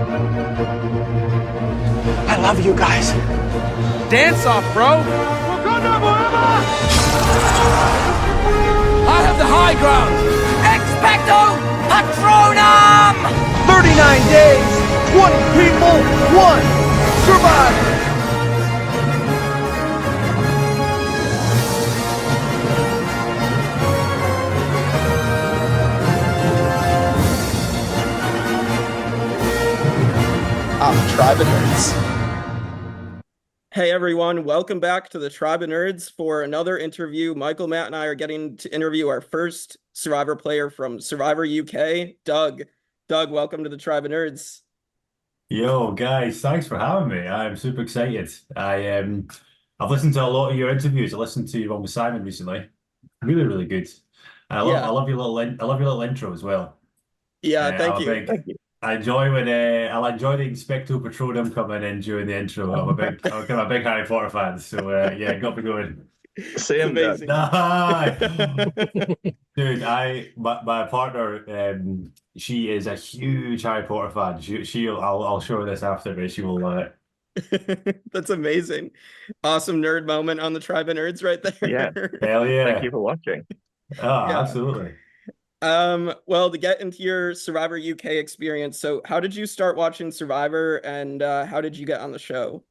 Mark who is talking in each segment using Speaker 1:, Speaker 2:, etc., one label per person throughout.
Speaker 1: I love you guys. Dance off, bro. I have the high ground.
Speaker 2: Expecto Patronum!
Speaker 3: 39 days, 20 people, 1 survivor.
Speaker 4: Tribe of Nerds.
Speaker 5: Hey everyone, welcome back to the Tribe of Nerds for another interview. Michael, Matt, and I are getting to interview our first Survivor player from Survivor UK, Doug. Doug, welcome to the Tribe of Nerds.
Speaker 6: Yo, guys, thanks for having me. I'm super excited. I've listened to a lot of your interviews. I listened to one with Simon recently. Really, really good. I love your little intro as well.
Speaker 5: Yeah, thank you.
Speaker 6: Thank you. I enjoy when I'll enjoy the Expecto Patronum coming in during the intro. I'm kind of a big Harry Potter fan, so yeah, got me going.
Speaker 4: Same,
Speaker 5: Dude,
Speaker 6: my partner, she is a huge Harry Potter fan. I'll show her this after, but she will.
Speaker 5: That's amazing. Awesome nerd moment on the Tribe of Nerds right there.
Speaker 4: Yeah.
Speaker 6: Hell yeah.
Speaker 4: Thank you for watching.
Speaker 6: Oh,
Speaker 5: Yeah.
Speaker 6: absolutely.
Speaker 5: Well, to get into your Survivor UK experience, so how did you start watching Survivor and how did you get on the show?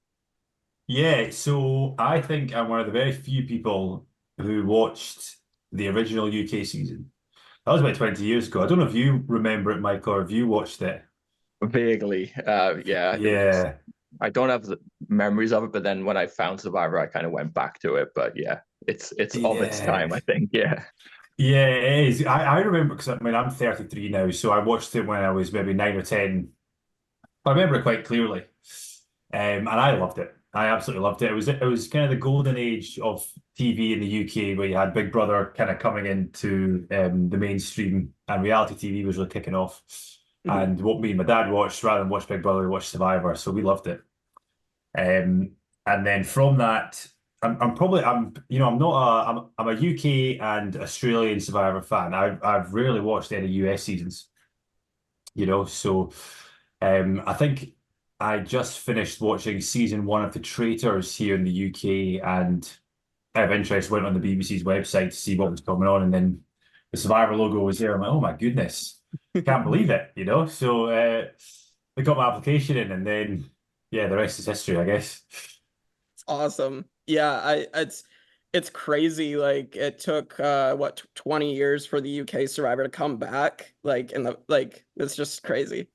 Speaker 6: Yeah, so I think I'm one of the very few people who watched the original UK season. That was about 20 years ago. I don't know if you remember it, Mike, or if you watched it.
Speaker 4: Vaguely. Yeah.
Speaker 6: Yeah.
Speaker 4: I don't have the memories of it, but then when I found Survivor, I kind of went back to it. But yeah, it's of its time, I think. Yeah.
Speaker 6: Yeah, it is. I remember because I'm 33 now, so I watched it when I was maybe 9 or 10. I remember it quite clearly, and I loved it. I absolutely loved it. It was kind of the golden age of TV in the UK, where you had Big Brother kind of coming into the mainstream, and reality TV was really kicking off. And what me and my dad watched, rather than watch Big Brother, we watched Survivor, so we loved it. And then from that. I'm a UK and Australian Survivor fan. I've rarely watched any US seasons, so I think I just finished watching season 1 of The Traitors here in the UK, and out of interest went on the BBC's website to see what was going on, and then the Survivor logo was there. I'm like, oh my goodness, can't believe it, So they got my application in, and then yeah, the rest is history, I guess.
Speaker 5: It's awesome. Yeah, it's crazy. Like it took 20 years for the UK Survivor to come back. It's just crazy.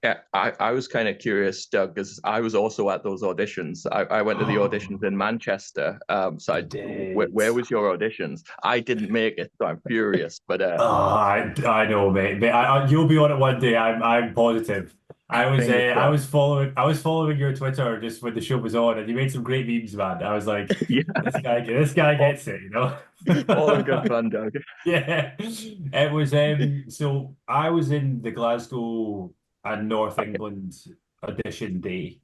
Speaker 4: Yeah, I was kind of curious, Doug, because I was also at those auditions. I went to the auditions in Manchester. Where was your auditions? I didn't make it, so I'm furious. But
Speaker 6: I know, mate. But you'll be on it one day. I'm positive. I was following your Twitter just when the show was on, and you made some great memes, man. I was like,
Speaker 4: yeah,
Speaker 6: this guy gets it,
Speaker 4: all in good fun, Doug.
Speaker 6: Yeah, it was. So I was in the Glasgow and North England audition day.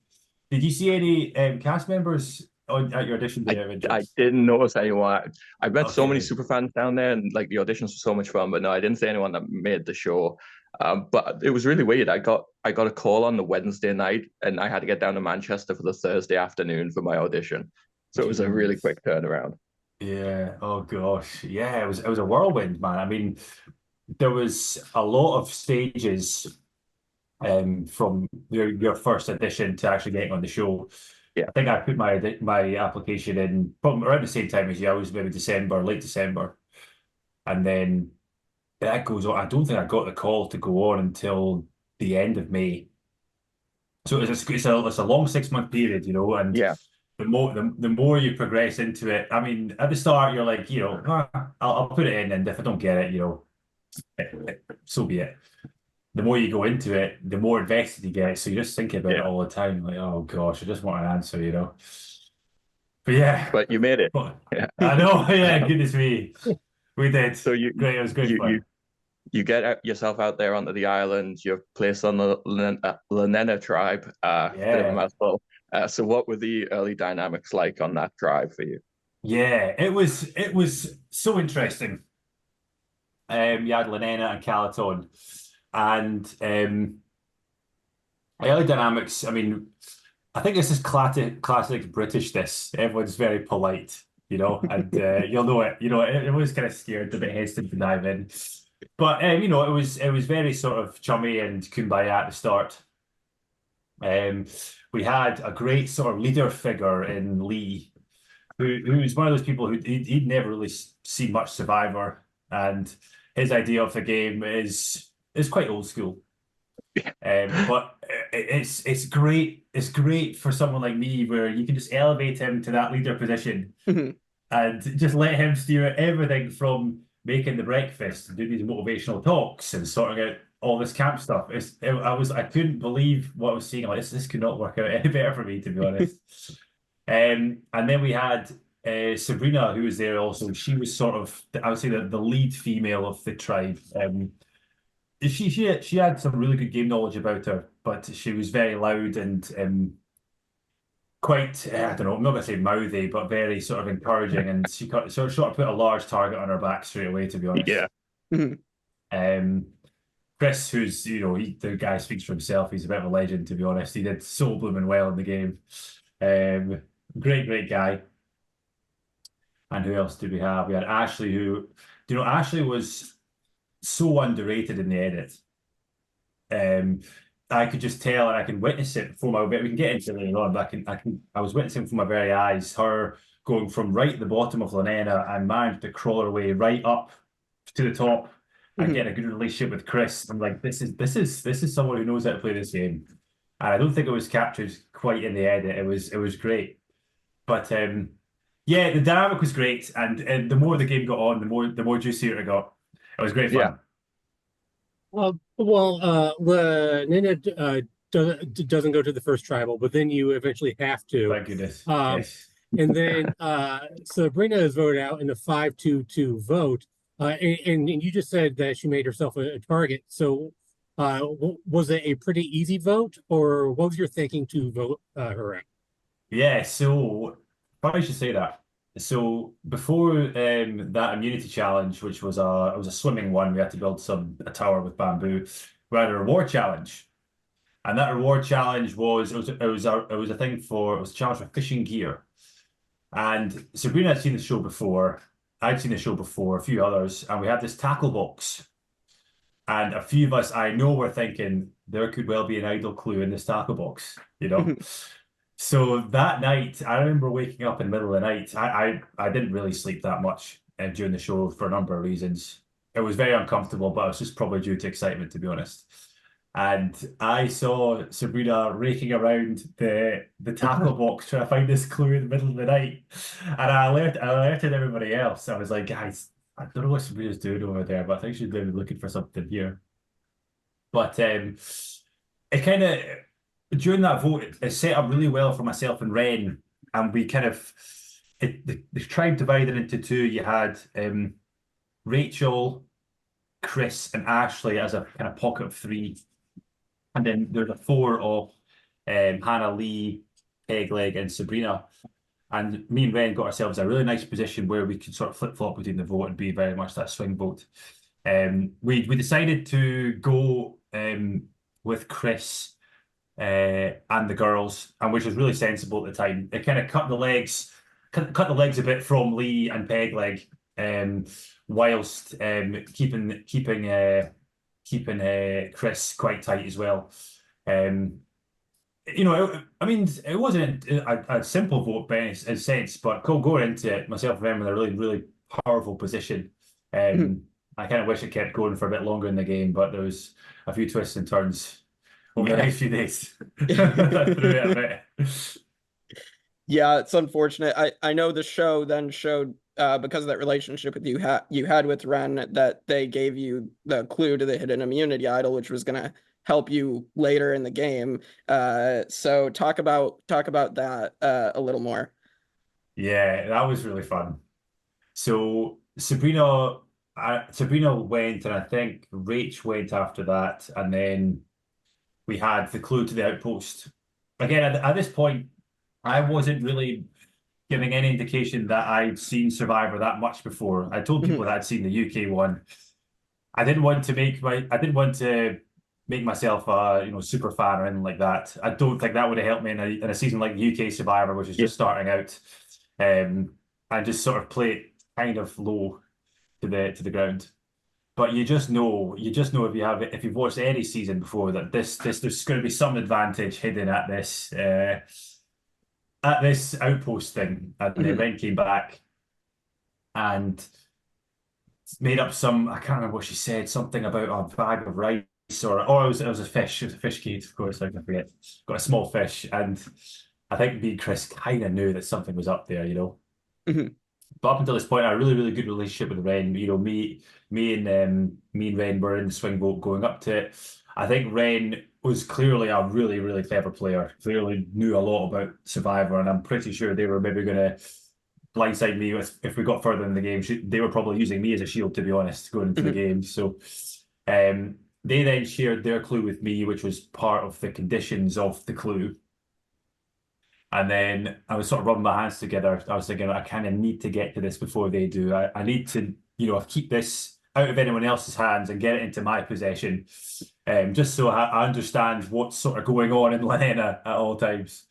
Speaker 6: Did you see any cast members at your audition day?
Speaker 4: I didn't notice anyone. I met so many super fans down there, and like the auditions were so much fun. But no, I didn't see anyone that made the show. But it was really weird. I got a call on the Wednesday night, and I had to get down to Manchester for the Thursday afternoon for my audition. So it was a really quick turnaround.
Speaker 6: Yeah. Oh gosh. Yeah. It was a whirlwind, man. I mean, there was a lot of stages from your first audition to actually getting on the show.
Speaker 4: Yeah.
Speaker 6: I think I put my application in probably around the same time as you. I was maybe late December, and then that goes on. I don't think I got the call to go on until the end of May. So it's a long 6-month period, and
Speaker 4: yeah.
Speaker 6: The more you progress into it, I mean, at the start you're like, I'll put it in, and if I don't get it, so be it. The more you go into it, the more invested you get. So you just think about it all the time, like, oh gosh, I just want an answer, But yeah,
Speaker 4: but you made it.
Speaker 6: Yeah. I know. Yeah, goodness me, we did.
Speaker 4: So
Speaker 6: great. It was great fun.
Speaker 4: You get yourself out there onto the island. You're placed on the Lenena tribe. Bit of a mouthful. So what were the early dynamics like on that tribe for you?
Speaker 6: Yeah, it was so interesting. You had Lenena and Calaton, and early dynamics, I mean, I think this is classic Britishness. Everyone's very polite, and you'll know it. Everyone's kind of scared, a bit hesitant to dive in. But it was very sort of chummy and kumbaya at the start. We had a great sort of leader figure in Lee, who's one of those people who he'd never really seen much Survivor, and his idea of the game is quite old school. But it's great. It's great for someone like me, where you can just elevate him to that leader position and just let him steer everything from making the breakfast and doing these motivational talks and sorting out all this camp stuff. I couldn't believe what I was seeing. Like this could not work out any better for me, to be honest. And then we had Sabrina, who was there also. She was sort of, I would say, the lead female of the tribe. She had some really good game knowledge about her, but she was very loud and quite, I don't know, I'm not going to say mouthy, but very sort of encouraging. And she sort of put a large target on her back straight away, to be honest.
Speaker 4: Yeah.
Speaker 6: Chris, who's, the guy speaks for himself. He's a bit of a legend, to be honest. He did so blooming well in the game. Great guy. And who else did we have? We had Ashley, who, Ashley was so underrated in the edit. I could just tell, and I can witness it before my. We can get into it later on, but I was witnessing from my very eyes her going from right at the bottom of Lanena and managed to crawl her way right up to the top and get a good relationship with Chris. I'm like, this is someone who knows how to play this game, and I don't think it was captured quite in the edit. It was great, but yeah, the dynamic was great, and the more the game got on, the more juicier it got. It was great fun.
Speaker 4: Yeah.
Speaker 7: Nina doesn't go to the first tribal, but then you eventually have to.
Speaker 6: Thank goodness. Yes.
Speaker 7: And then Sabrina is voted out in the 5-2-2 vote. And you just said that she made herself a target. So was it a pretty easy vote, or what was your thinking to vote her out?
Speaker 6: Yeah, so funny you should say that. So before that immunity challenge, which was a swimming one, we had to build a tower with bamboo. We had a reward challenge, and that reward challenge was a challenge for fishing gear. And Sabrina had seen the show before. I'd seen the show before, a few others, and we had this tackle box. And a few of us, I know, were thinking there could well be an idol clue in this tackle box, So that night, I remember waking up in the middle of the night. I didn't really sleep that much during the show for a number of reasons. It was very uncomfortable, but it was just probably due to excitement, to be honest. And I saw Sabrina raking around the tackle box trying to find this clue in the middle of the night. And I alerted everybody else. I was like, guys, I don't know what Sabrina's doing over there, but I think she's maybe looking for something here. But it kind of... During that vote, it set up really well for myself and Ren, and we kind of the tribe divided into two. You had Rachel, Chris, and Ashley as a kind of pocket of three, and then there's a four of Hannah, Lee, Pegleg, and Sabrina. And me and Ren got ourselves a really nice position where we could sort of flip flop between the vote and be very much that swing vote. We decided to go with Chris. And the girls, and which was really sensible at the time. It kind of cut the legs a bit from Lee and Pegleg, whilst keeping Chris quite tight as well. It wasn't a simple vote by any sense, but going into it, myself and them in a really, really powerful position. I kind of wish it kept going for a bit longer in the game, but there was a few twists and turns over the next few days.
Speaker 5: Yeah, it's unfortunate. I know the show then showed, because of that relationship with you had with Ren, that they gave you the clue to the hidden immunity idol, which was going to help you later in the game. So talk about that a little more.
Speaker 6: Yeah, that was really fun. So Sabrina went, and I think Rach went after that, and then we had the clue to the outpost. Again, at this point, I wasn't really giving any indication that I'd seen Survivor that much before. I told people that I'd seen the UK one. I didn't want to make myself a super fan or anything like that. I don't think that would have helped me in a season like the UK Survivor, which is just starting out, and just sort of play it kind of low to the ground. But you just know if you've watched any season before that there's going to be some advantage hidden at this outpost thing. And then Ren came back and made up some, I can't remember what she said, something about a bag of rice or it was a fish. It was a fish cage, of course, I can forget. Got a small fish, and I think me and Chris kind of knew that something was up there, But up until this point, I had a really, really good relationship with Ren. Me and Ren were in the swing boat going up to it. I think Ren was clearly a really, really clever player. Clearly knew a lot about Survivor, and I'm pretty sure they were maybe going to blindside me if we got further in the game. They were probably using me as a shield, to be honest, going into the game. So they then shared their clue with me, which was part of the conditions of the clue. And then I was sort of rubbing my hands together. I was thinking, I kind of need to get to this before they do. I need to, keep this out of anyone else's hands and get it into my possession, just so I understand what's sort of going on in Lenena at all times.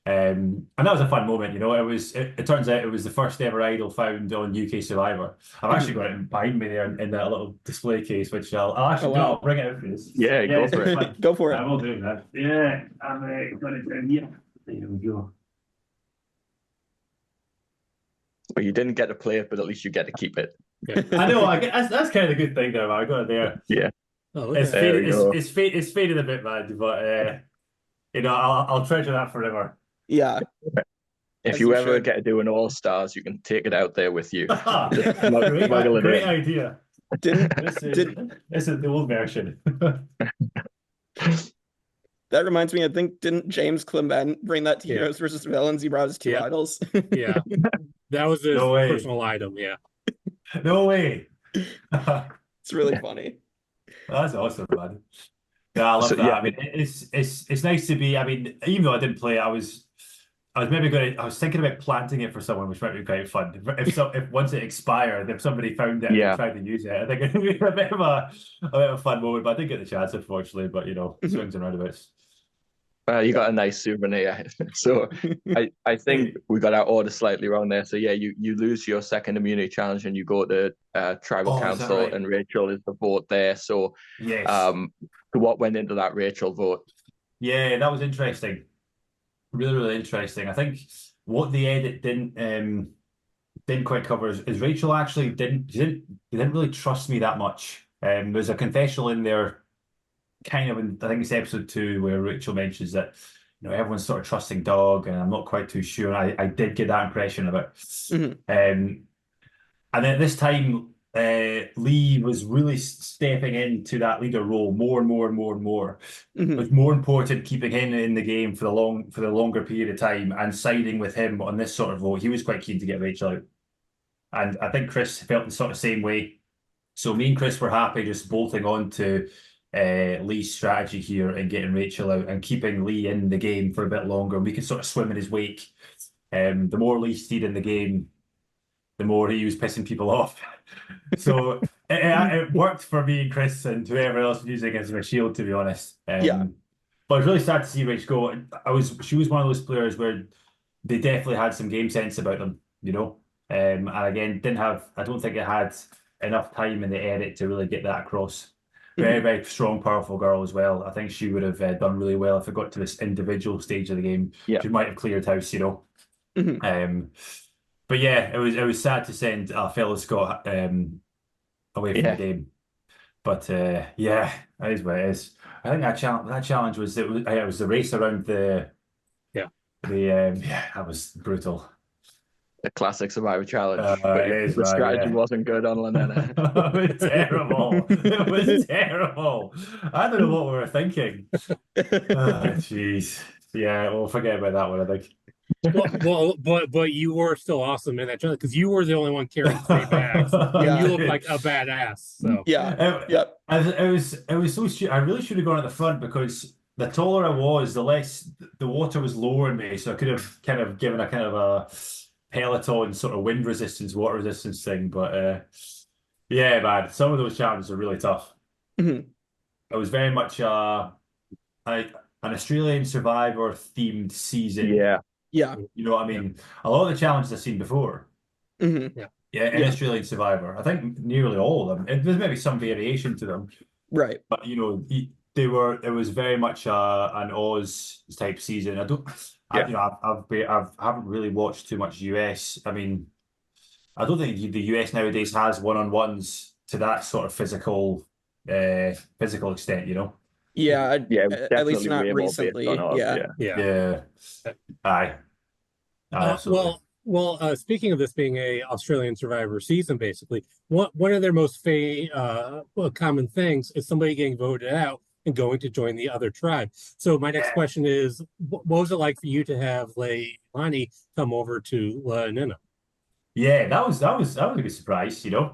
Speaker 6: And that was a fun moment, It turns out it was the first ever idol found on UK Survivor. I've actually got it behind me there in that little display case, which I'll actually I'll bring it out for this.
Speaker 4: Yeah, go for it.
Speaker 5: Go for it.
Speaker 6: I will do that. Yeah, I'm got it down here. There we go.
Speaker 4: Well, you didn't get to play it, but at least you get to keep it.
Speaker 6: Yeah. I know. That's kind of the good thing, though. I got it there.
Speaker 4: Yeah.
Speaker 7: Oh,
Speaker 6: it's faded a bit, man. But I'll treasure that forever.
Speaker 5: Yeah.
Speaker 6: As
Speaker 4: If you
Speaker 6: you
Speaker 4: ever
Speaker 6: should.
Speaker 4: get to do an All Stars, you can take it out there with you.
Speaker 6: Great idea. This is the old version.
Speaker 5: That reminds me, I think, didn't James Clement bring that to
Speaker 7: Yeah.
Speaker 5: Heroes versus Villains? He brought his two idols.
Speaker 7: Yeah. That was his
Speaker 6: No way.
Speaker 7: personal item, yeah.
Speaker 6: No way.
Speaker 5: It's really funny.
Speaker 6: That's awesome, man. Yeah, I love that.
Speaker 4: Yeah.
Speaker 6: I mean, it's nice to be. I mean, even though I didn't play it, I was thinking about planting it for someone, which might be quite fun. If once it expired, if somebody found it and tried to use it, I think it'd be a bit of a fun moment. But I didn't get the chance, unfortunately. But swings and roundabouts.
Speaker 4: You got a nice souvenir. So I think we got our order slightly wrong there. So yeah, you lose your second immunity challenge and you go to tribal council,
Speaker 6: right?
Speaker 4: and Rachel is the vote there. So
Speaker 6: Yes.
Speaker 4: what went into that Rachel vote?
Speaker 6: Yeah, that was interesting. Really, really interesting. I think what the edit didn't quite cover is Rachel actually didn't really trust me that much. There's a confessional in there, kind of I think it's episode 2, where Rachel mentions that everyone's sort of trusting Dog, and I'm not quite too sure. I did get that impression of it. And then this time Lee was really stepping into that leader role more and more and more and more. It was more important keeping him in the game for the longer period of time and siding with him on this sort of vote. He was quite keen to get Rachel out, and I think Chris felt the sort of same way. So me and Chris were happy just bolting on to Lee's strategy here and getting Rachel out and keeping Lee in the game for a bit longer. We could sort of swim in his wake. The more Lee stayed in the game, the more he was pissing people off. So it worked for me and Chris and whoever else was using it as a shield, to be honest. But I was really sad to see Rach go. She was one of those players where they definitely had some game sense about them, and again, I don't think it had enough time in the edit to really get that across. Very, very strong, powerful girl as well. I think she would have done really well if it got to this individual stage of the game. She might have cleared house, But yeah, it was sad to send fellow Scott away from the game. But yeah, that is what it is. I think that challenge was it was the race around that was brutal.
Speaker 4: The classic Survivor challenge.
Speaker 6: The
Speaker 4: strategy wasn't good on Lenena.
Speaker 6: It was terrible. It was terrible. I don't know what we were thinking. Jeez. Yeah, we'll forget about that one, I think.
Speaker 7: But you were still awesome in that challenge because you were the only one carrying 3 bags. And you looked like a badass. So
Speaker 6: It was so stupid. I really should have gone at the front because the taller I was, the less the water was lowering me. So I could have kind of given a kind of a peloton sort of wind resistance, water resistance thing. But yeah, man, some of those challenges are really tough. it was very much an Australian Survivor themed season.
Speaker 4: Yeah.
Speaker 5: Yeah.
Speaker 6: You know what I mean? A lot of the challenges I've seen before.
Speaker 5: Mhm.
Speaker 6: Yeah, in
Speaker 5: Yeah.
Speaker 6: Australian Survivor. I think nearly all of them. There's maybe some variation to them,
Speaker 5: Right.
Speaker 6: but you know, it was very much an Oz type season.
Speaker 4: Yeah.
Speaker 6: I haven't really watched too much US. I mean, I don't think the US nowadays has one-on-ones to that sort of physical extent, you know?
Speaker 5: Yeah.
Speaker 4: Yeah,
Speaker 5: At least
Speaker 4: definitely
Speaker 5: not
Speaker 4: way more based
Speaker 5: recently.
Speaker 4: on Oz,
Speaker 5: Yeah.
Speaker 7: Yeah.
Speaker 6: Yeah. Aye. Absolutely.
Speaker 7: Speaking of this being a Australian Survivor season, basically, one of their most common things is somebody getting voted out and going to join the other tribe. So my next question is, what was it like for you to have Leilani come over to Nina?
Speaker 6: Yeah, that was a good surprise, you know.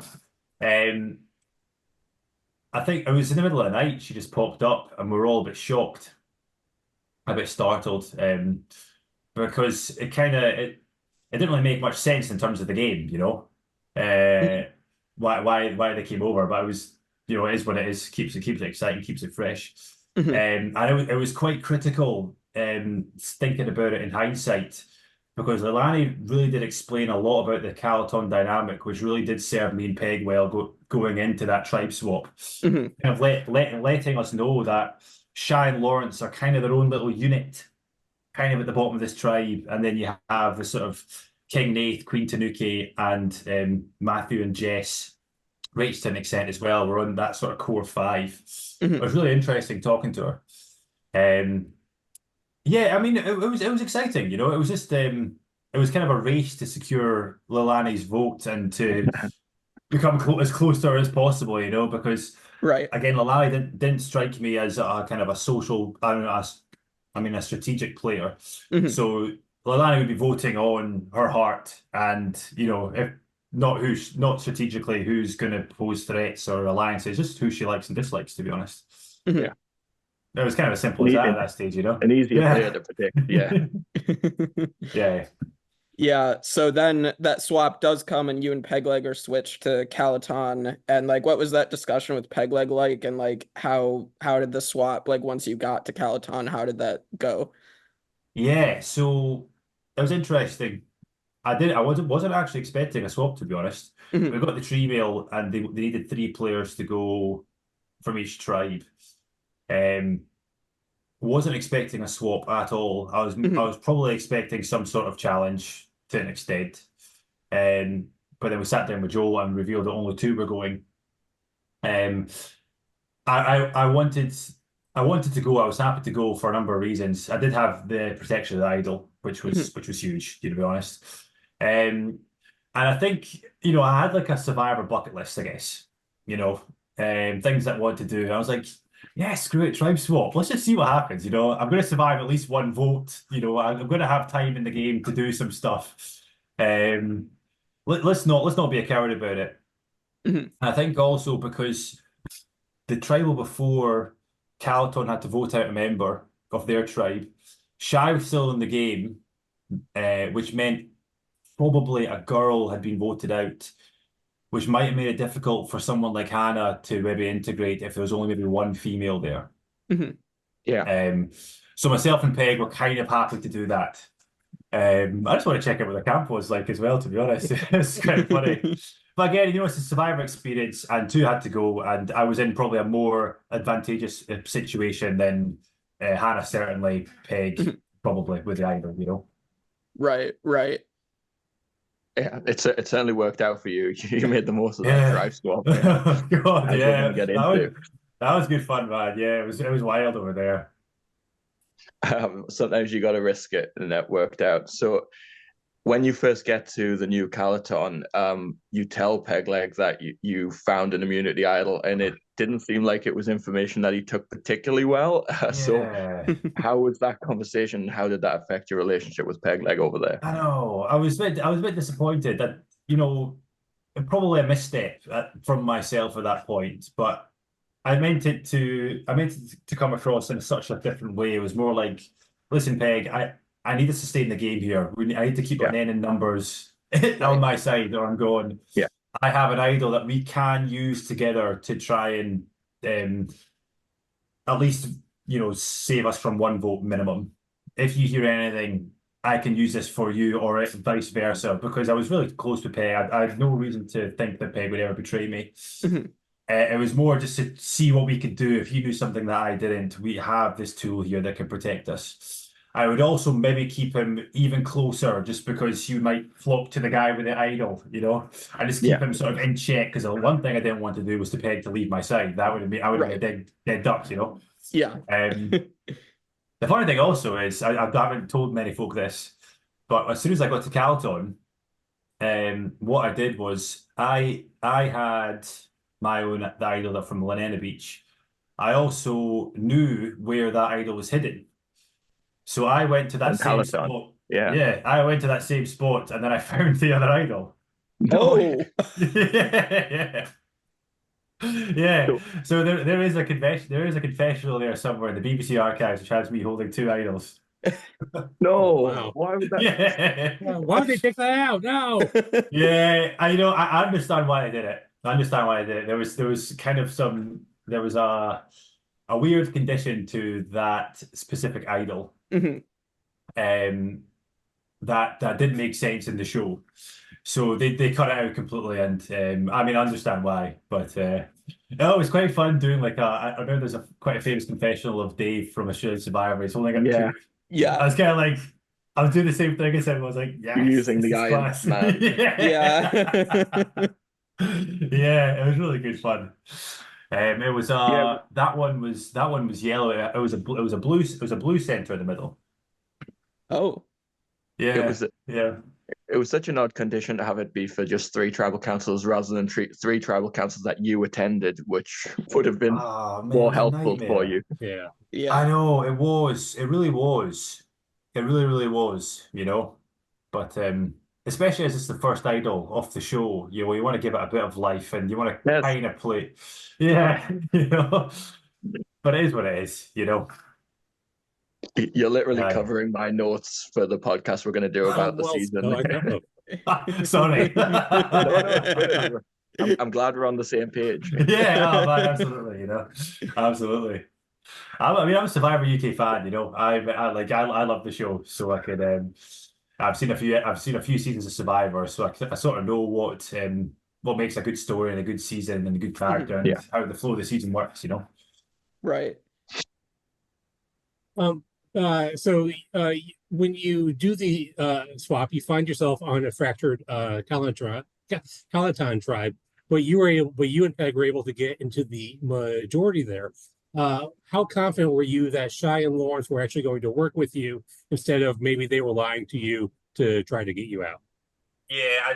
Speaker 6: I think it was in the middle of the night, she just popped up and we were all a bit shocked, a bit startled, because it didn't really make much sense in terms of the game, you know. Why they came over, but it was, you know, it is what it is. Keeps it exciting, keeps it fresh.
Speaker 5: Mhm.
Speaker 6: And it was quite critical, thinking about it in hindsight, because Leilani really did explain a lot about the Calaton dynamic, which really did serve me and Peg well going into that tribe swap.
Speaker 5: Mhm.
Speaker 6: Kind of letting us know that Shy and Lawrence are kind of their own little unit, kind of at the bottom of this tribe, and then you have the sort of King Nath, Queen Tanuki, and Matthew and Jess, Rach to an extent as well. We're on that sort of core five.
Speaker 5: Mhm.
Speaker 6: It was really interesting talking to her. Yeah, I mean, it was exciting. You know, it was just it was kind of a race to secure Leilani's vote and to become as close to her as possible. You know, because
Speaker 5: Right.
Speaker 6: again, Leilani didn't strike me as a kind of a social, a strategic player.
Speaker 5: Mhm.
Speaker 6: So Leilani would be voting on her heart, and you know, if not strategically who's going to pose threats or alliances, just who she likes and dislikes. To be honest,
Speaker 5: Mhm.
Speaker 4: Yeah.
Speaker 6: it was kind of as simple as that at that stage, you know.
Speaker 4: An easier
Speaker 6: Yeah.
Speaker 4: player to predict. Yeah.
Speaker 6: Yeah.
Speaker 5: Yeah, so then that swap does come and you and Pegleg are switched to Calaton. And like what was that discussion with Pegleg like? And like how did the swap, like once you got to Calaton, how did that go?
Speaker 6: Yeah, so it was interesting. I wasn't actually expecting a swap, to be honest. We
Speaker 5: Mhm.
Speaker 6: got the tree mail and they needed 3 players to go from each tribe. Um, wasn't expecting a swap at all. I
Speaker 5: Mhm.
Speaker 6: was probably expecting some sort of challenge to an extent. But then we sat down with Joel and revealed that only 2 were going. Um, I wanted to go. I was happy to go for a number of reasons. I did have the protection of the idol, which
Speaker 5: Mhm.
Speaker 6: was huge, to be honest. And I think, you know, I had like a survivor bucket list, I guess. You know, things that I want to do. And I was like, yeah, screw it, tribe swap. Let's just see what happens. You know, I'm going to survive at least 1 vote. You know, I'm going to have time in the game to do some stuff. Let's not be a coward about it.
Speaker 5: Mhm.
Speaker 6: I think also because the tribal before Calaton had to vote out a member of their tribe, Shy was still in the game, which meant probably a girl had been voted out, which might have made it difficult for someone like Hannah to maybe integrate if there was only maybe 1 female there.
Speaker 5: Mhm.
Speaker 4: Yeah.
Speaker 6: So myself and Peg were kind of happy to do that. I just want to check out what the camp was like as well, to be honest. It's quite funny. But again, you know, it's a survivor experience, and 2 had to go, and I was in probably a more advantageous situation than Hannah, certainly, Peg,
Speaker 5: Mhm.
Speaker 6: probably with the idol, you know.
Speaker 5: Right, right.
Speaker 4: Yeah. It certainly worked out for you. You made the most of that
Speaker 6: Yeah.
Speaker 4: drive swap. Yeah.
Speaker 6: God,
Speaker 4: As we're
Speaker 6: yeah.
Speaker 4: going to get into.
Speaker 6: That was good fun, man. Yeah, it was wild over there.
Speaker 4: Sometimes you got to risk it, and that worked out. So when you first get to the new Calaton, you tell Pegleg that you found an immunity idol, and it didn't seem like it was information that he took particularly well. So
Speaker 6: Yeah.
Speaker 4: how was that conversation? How did that affect your relationship with Pegleg over there?
Speaker 6: I know. I was a bit disappointed that, you know, probably a misstep from myself at that point, but I meant it to come across in such a different way. It was more like, listen, Peg, I need to sustain the game here. I need to keep
Speaker 4: Yeah.
Speaker 6: an N in numbers on
Speaker 5: Right.
Speaker 6: my side, or I'm going.
Speaker 4: Yeah.
Speaker 6: I have an idol that we can use together to try and at least, save us from 1 vote minimum. If you hear anything, I can use this for you, or vice versa, because I was really close to Peg. I had no reason to think that Peg would ever betray me. It was more just to see what we could do. If he knew something that I didn't, we have this tool here that can protect us. I would also maybe keep him even closer, just because you might flock to the guy with the idol, and just keep him sort of in check. Because the one thing I didn't want to do was to Peg to leave my side. That would have been, I would have been a dead duck,
Speaker 5: Yeah.
Speaker 6: The funny thing also is, I haven't told many folk this, but as soon as I got to Carlton, what I did was I had my own the idol from Lanena Beach. I also knew where that idol was hidden. So I went to that same spot. Yeah, I went to that same spot, and then I found the other idol.
Speaker 5: Oh,
Speaker 6: yeah. Yeah. So there is a confession. There is a confessional there somewhere in the BBC archives, which has me holding 2 idols.
Speaker 4: No,
Speaker 7: Wow.
Speaker 4: why would that?
Speaker 6: Yeah.
Speaker 7: Why would they take that out? No.
Speaker 6: Yeah, I understand why I did it. I understand why I did it. There was kind of there was a weird condition to that specific idol. That didn't make sense in the show, so they cut it out completely. And I understand why, but it was quite fun doing I remember there's quite a famous confessional of Dave from Australian Survivor. He's only got 2.
Speaker 5: Yeah.
Speaker 6: I was kind of I was doing the same thing as him. I was like, yes,
Speaker 4: using the Iron Man.
Speaker 5: Yeah.
Speaker 6: Yeah, it was really good fun. It was that one was yellow. It was a blue center in the middle.
Speaker 5: Oh.
Speaker 6: Yeah.
Speaker 4: It was such an odd condition to have it be for just 3 tribal councils rather than 3 tribal councils that you attended, which would have been more helpful for you.
Speaker 7: Yeah.
Speaker 5: Yeah.
Speaker 6: I know, it was. It really was. It really, really was, But especially as it's the first idol off the show, you want to give it a bit of life, and you want to kind of play. Yeah, But it is what it is,
Speaker 4: You're literally covering my notes for the podcast we're going to do about the season.
Speaker 6: Sorry.
Speaker 4: No, I'm glad we're on the same page.
Speaker 6: Yeah, man, absolutely, absolutely. I'm a Survivor UK fan, I love the show, so I could. I've seen a few seasons of Survivor, so I sort of know what makes a good story and a good season and a good character, and how the flow of the season works,
Speaker 5: Right.
Speaker 7: So when you do the swap, you find yourself on a fractured Calaton tribe, but you and Peg were able to get into the majority there. How confident were you that Shai and Lawrence were actually going to work with you instead of maybe they were lying to you to try to get you out?
Speaker 6: Yeah,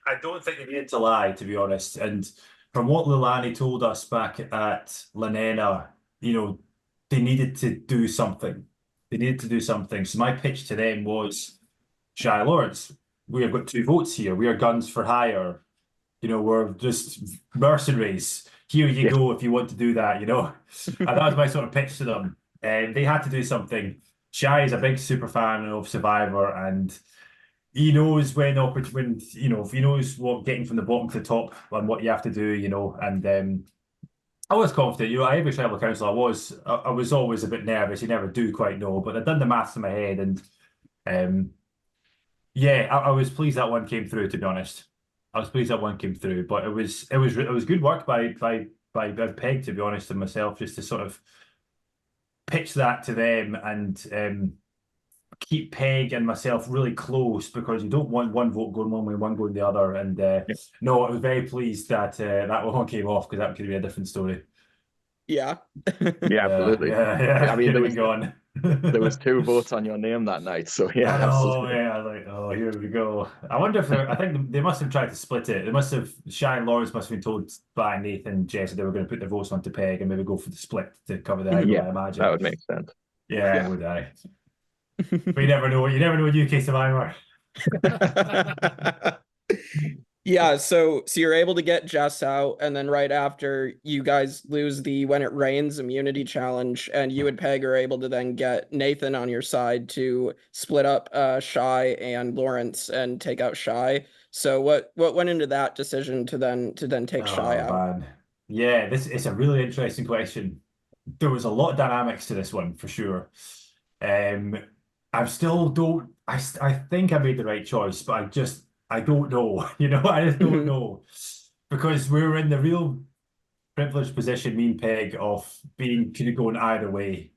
Speaker 6: I don't think they needed to lie, to be honest. And from what Lilani told us back at Lanena, they needed to do something. So my pitch to them was, Shai, Lawrence, we have got 2 votes here. We are guns for hire. We're just mercenaries. Here you go if you want to do that, And that was my sort of pitch to them. And they had to do something. Shai is a big super fan of Survivor, and he knows when he knows what getting from the bottom to the top and what you have to do, and I was confident, every tribal council I was always a bit nervous. You never do quite know, but I'd done the maths in my head, and I was pleased that one came through, to be honest. I was pleased that one came through, but it was good work by Peg, to be honest, and myself, just to sort of pitch that to them and keep Peg and myself really close, because you don't want 1 vote going one way, 1 going the other. And no, I was very pleased that that one came off, because that could be a different story.
Speaker 5: Yeah.
Speaker 4: Yeah, absolutely.
Speaker 6: Yeah.
Speaker 4: There was 2 votes on your name that night, so yeah.
Speaker 6: Absolutely. Yeah, I was like, oh, here we go. I wonder if I think they must have tried to split it. They must have. Shai and Lawrence must have been told by Nathan and Jess that they were going to put their votes onto Peg and maybe go for the split to cover the idol, I imagine.
Speaker 4: That would make sense.
Speaker 6: Yeah, would I? But you never know. You never know UK Survivor.
Speaker 5: Yeah, so you're able to get Jess out, and then right after, you guys lose the When It Rains immunity challenge, and you and Peg are able to then get Nathan on your side to split up Shai and Lawrence and take out Shai. So what went into that decision to then take Shai out?
Speaker 6: Man. Yeah, it's a really interesting question. there was a lot of dynamics to this one for sure. I still don't. I think I made the right choice, but I don't know. You know, I just don't know because we were in the real privileged position, me and Peg, of could have gone either way.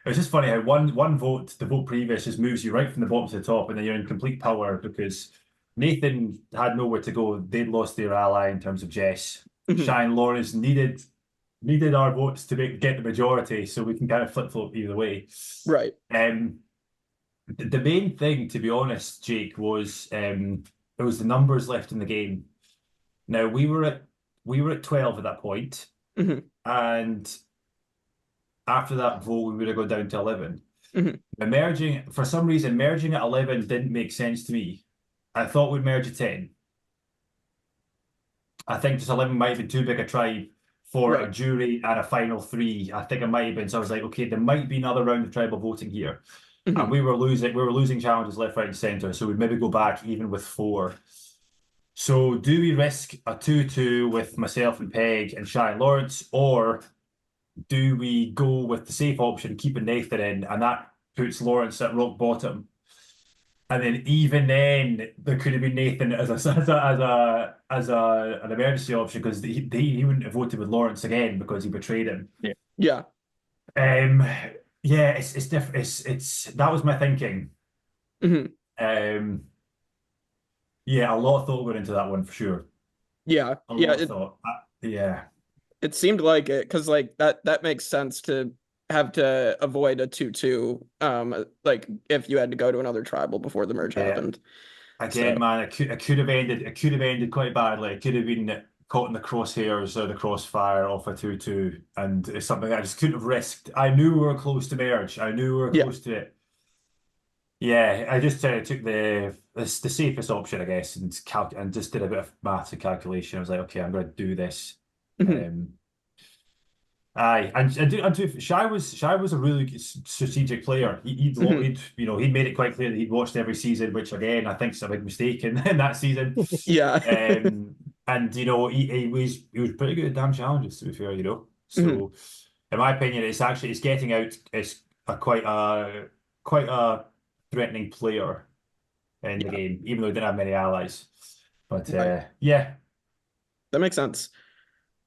Speaker 6: It was just funny how one vote, the vote previous, just moves you right from the bottom to the top, and then you're in complete power because Nathan had nowhere to go. They'd lost their ally in terms of Jess. Shine Lawrence needed our votes to get the majority, so we can kind of flip-flop either way.
Speaker 5: Right.
Speaker 6: The main thing, to be honest, Jake, was it was the numbers left in the game. Now we were at 12 at that point, and after that vote, we would have gone down to 11. For some reason, merging at 11 didn't make sense to me. I thought we'd merge at 10. I think just 11 might have been too big a tribe for a jury and a final 3. I think it might have been. So I was like, okay, there might be another round of tribal voting here. And we were losing challenges left, right, and centre. So we'd maybe go back even with 4. So do we risk a 2-2 with myself and Peg and Shine Lawrence, or do we go with the safe option, keeping Nathan in, and that puts Lawrence at rock bottom? And then even then, there could have been Nathan as an emergency option because he wouldn't have voted with Lawrence again because he betrayed him.
Speaker 5: Yeah.
Speaker 6: Yeah, it's different. It's that was my thinking. Yeah, a lot of thought went into that one for sure.
Speaker 5: Yeah.
Speaker 6: A lot of thought. Yeah.
Speaker 5: It seemed like it because like that makes sense to have to avoid a 2-2 like if you had to go to another tribal before the merge happened.
Speaker 6: Again, man, it could have ended quite badly. It could have been caught in the crosshairs or the crossfire off a 2-2, and it's something I just couldn't have risked. I knew we were close to merge. I knew we were close to it. Yeah, I just took the safest option, I guess, and just did a bit of maths and calculation. I was like, okay, I'm going to do this. Shy was a really strategic player. He'd made it quite clear that he'd watched every season, which again I think is a big mistake in that season. And he was pretty good at damn challenges, to be fair. So in my opinion, it's getting out. It's quite a threatening player in the game, even though he didn't have many allies. But yeah,
Speaker 5: that makes sense.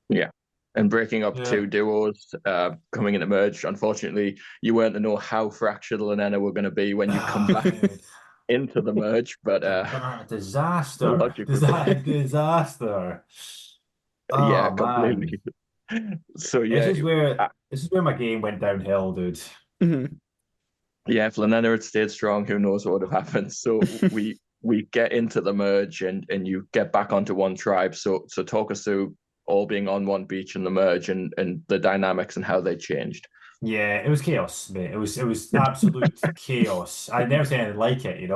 Speaker 4: Yeah. And breaking up 2 duos, coming into merge. Unfortunately, you weren't to know how fractured Lenena were going to be when you come back into the merge. But
Speaker 6: disaster. Oh,
Speaker 4: yeah, completely. So yeah,
Speaker 6: this is where my game went downhill, dude.
Speaker 4: Yeah, if Lenena had stayed strong, who knows what would have happened. So we get into the merge and you get back onto one tribe. So talk us through all being on one beach in the merge and the dynamics and how they changed.
Speaker 6: Yeah, it was chaos, mate. It was absolute chaos. I'd never seen anything like it,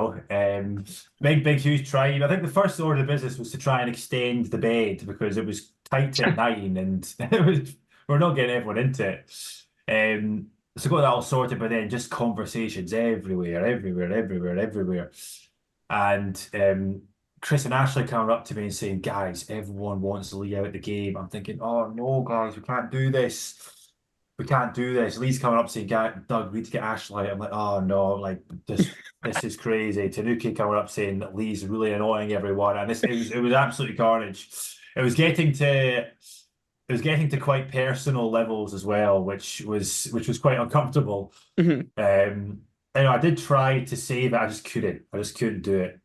Speaker 6: Big, huge tribe. I think the first order of business was to try and extend the bed because it was tight at 9 and we're not getting everyone into it. So got that all sorted, but then just conversations everywhere. And Chris and Ashley coming up to me and saying, guys, everyone wants Lee out of the game. I'm thinking, oh no, guys, we can't do this. Lee's coming up saying, Doug, we need to get Ashley out. I'm like, oh no, like this is crazy. Tanuki coming up saying that Lee's really annoying everyone. And it was absolutely carnage. It was getting to quite personal levels as well, which was quite uncomfortable. I did try to save it. I just couldn't do it.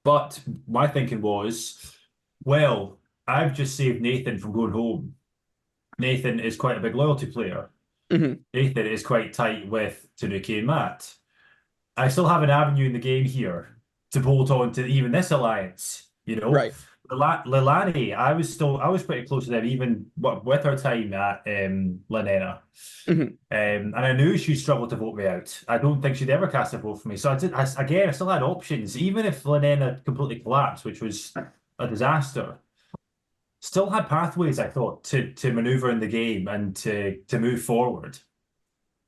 Speaker 6: But my thinking was, well, I've just saved Nathan from going home. Nathan is quite a big loyalty player. Nathan is quite tight with Tanuki and Matt. I still have an avenue in the game here to bolt on to even this alliance,
Speaker 5: Right.
Speaker 6: Lilani, I was pretty close to them, even with her time at Lenena. And I knew she'd struggle to vote me out. I don't think she'd ever cast a vote for me. So I still had options, even if Lenena completely collapsed, which was a disaster. Still had pathways, I thought, to maneuver in the game and to move forward.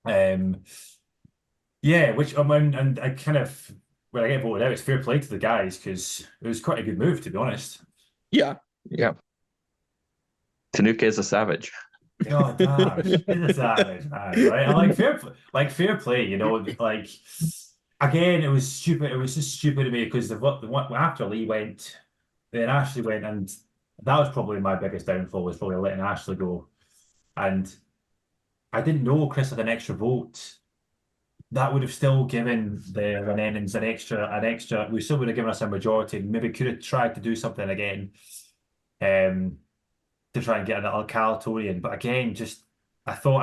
Speaker 6: And I kind of, when I get voted out, it's fair play to the guys because it was quite a good move, to be honest.
Speaker 5: Yeah.
Speaker 4: Tanuki is a savage.
Speaker 6: Oh, damn. It's savage, man, right? I like fair play, you know, like again, it was stupid. It was just stupid to me because the one after Lee went, then Ashley went, and that was probably my biggest downfall was probably letting Ashley go. And I didn't know Chris had an extra vote. That would have still given the Renanins an extra. We still would have given us a majority. Maybe could have tried to do something again, to try and get an Calatonian. But again, just I thought